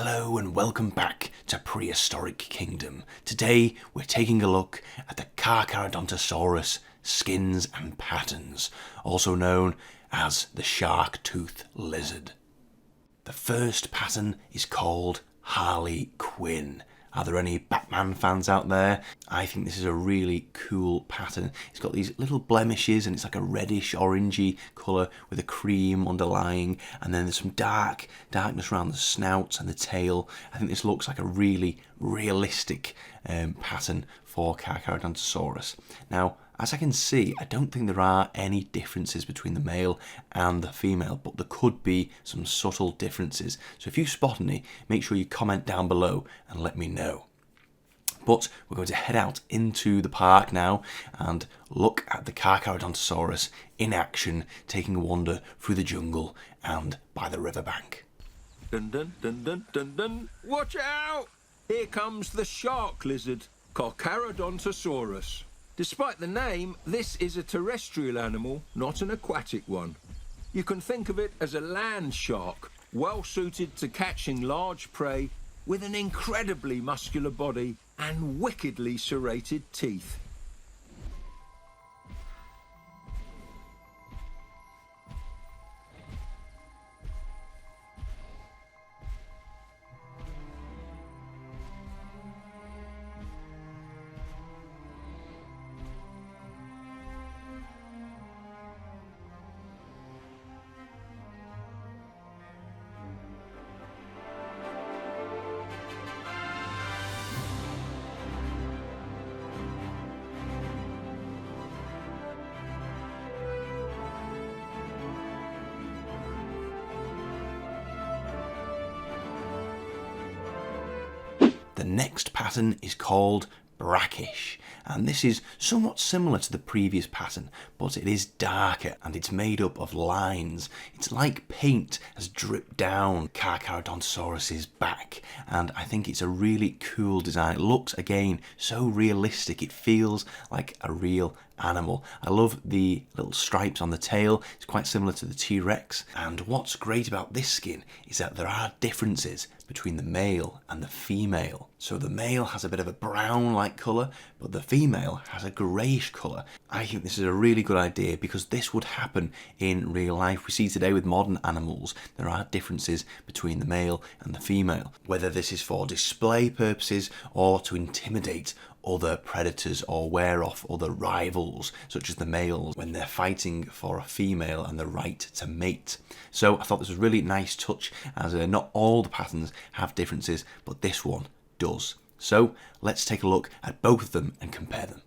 Hello and welcome back to Prehistoric Kingdom. Today we're taking a look at the Carcharodontosaurus skins and patterns, also known as the shark-tooth lizard. The first pattern is called Harley Quinn. Are there any Batman fans out there? I think this is a really cool pattern. It's got these little blemishes and it's like a reddish orangey colour with a cream underlying, and then there's some darkness around the snout and the tail. I think this looks like a really realistic pattern for Carcharodontosaurus. Now, as I can see, I don't think there are any differences between the male and the female, but there could be some subtle differences. So if you spot any, make sure you comment down below and let me know. But we're going to head out into the park now and look at the Carcharodontosaurus in action, taking a wander through the jungle and by the riverbank. Dun dun dun dun dun dun! Watch out! Here comes the shark lizard, Carcharodontosaurus. Despite the name, this is a terrestrial animal, not an aquatic one. You can think of it as a land shark, well suited to catching large prey, with an incredibly muscular body and wickedly serrated teeth. The next pattern is called Brackish, and this is somewhat similar to the previous pattern, but it is darker and it's made up of lines. It's like paint has dripped down Carcharodontosaurus's back, and I think it's a really cool design. It looks, again, so realistic. It feels like a real animal. I love the little stripes on the tail. It's quite similar to the T-Rex, and what's great about this skin is that there are differences between the male and the female. So the male has a bit of a brown-like colour, but the female has a greyish colour. I think this is a really good idea because this would happen in real life. We see today with modern animals, there are differences between the male and the female, whether this is for display purposes or to intimidate other predators or wear off other rivals, such as the males when they're fighting for a female and the right to mate. So I thought this was a really nice touch, as not all the patterns have differences, but this one does. So let's take a look at both of them and compare them.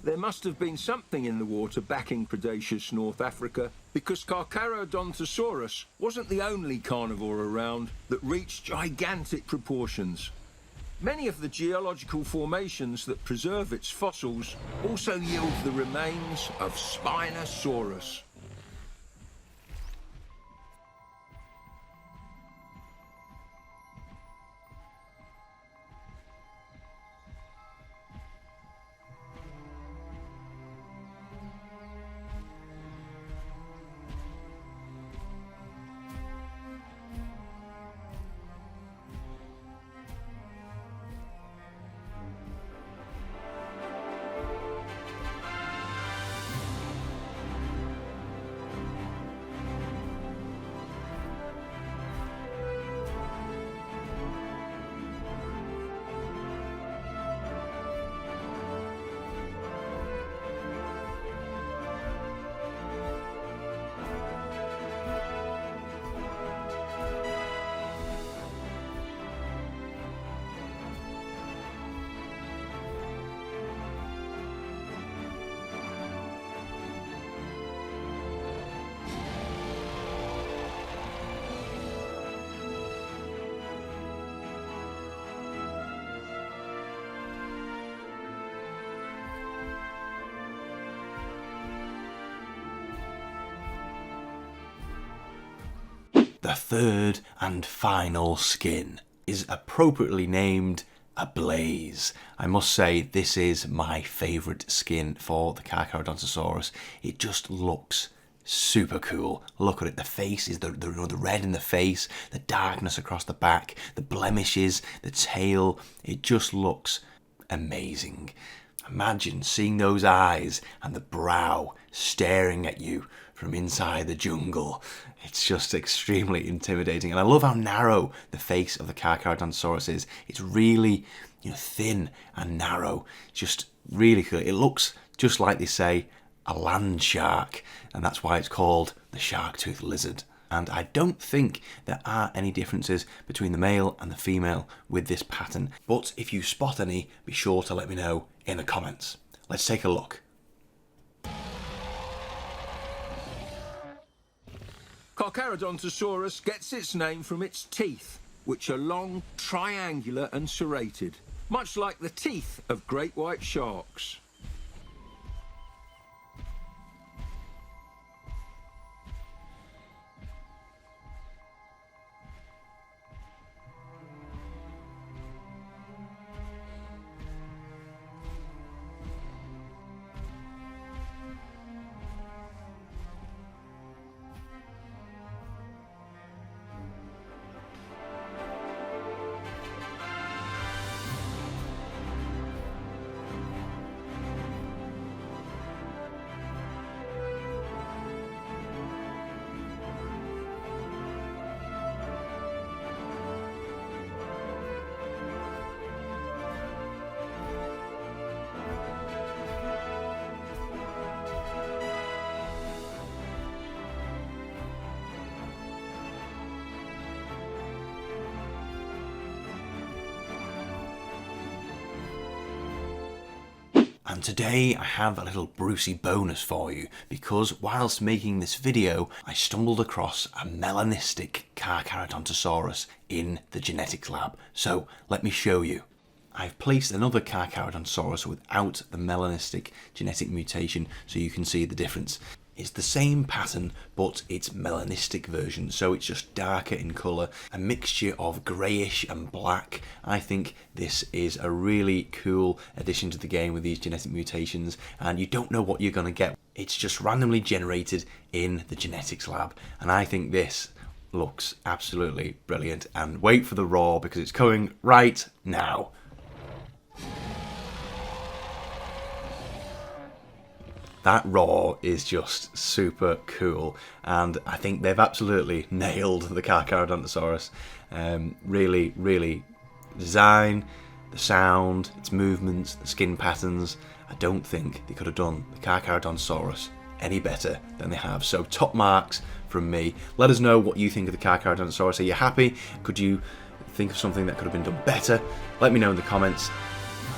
There must have been something in the water back in Cretaceous North Africa, because Carcharodontosaurus wasn't the only carnivore around that reached gigantic proportions. Many of the geological formations that preserve its fossils also yield the remains of Spinosaurus. The third and final skin is appropriately named Ablaze. I must say this is my favourite skin for the Carcharodontosaurus. It just looks Super cool. Look at it. The face is the red in the face, the darkness across the back, the blemishes, the tail. It just looks amazing. Imagine seeing those eyes and the brow staring at you from inside the jungle. It's just extremely intimidating. And I love how narrow the face of the Carcharodontosaurus is. It's really, thin and narrow. Just really cool. It looks just like they say, a land shark, and that's why it's called the shark-toothed lizard. And I don't think there are any differences between the male and the female with this pattern, but if you spot any, be sure to let me know in the comments. Let's take a look. Carcharodontosaurus gets its name from its teeth, which are long, triangular and serrated, much like the teeth of great white sharks. And today I have a little Brucey bonus for you, because whilst making this video I stumbled across a melanistic Carcharodontosaurus in the genetics lab. So let me show you. I've placed another Carcharodontosaurus without the melanistic genetic mutation so you can see the difference. It's the same pattern, but it's melanistic version, so it's just darker in colour, a mixture of greyish and black. I think this is a really cool addition to the game with these genetic mutations, and you don't know what you're going to get. It's just randomly generated in the genetics lab, and I think this looks absolutely brilliant. And wait for the roar, because it's coming right now. That roar is just super cool, and I think they've absolutely nailed the Carcharodontosaurus. Really, design, the sound, its movements, the skin patterns. I don't think they could have done the Carcharodontosaurus any better than they have. So top marks from me. Let us know what you think of the Carcharodontosaurus. Are you happy? Could you think of something that could have been done better? Let me know in the comments,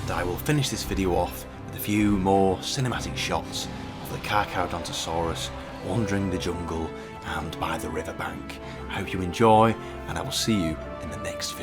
and I will finish this video off with a few more cinematic shots of the Carcharodontosaurus wandering the jungle and by the riverbank. I hope you enjoy, and I will see you in the next video.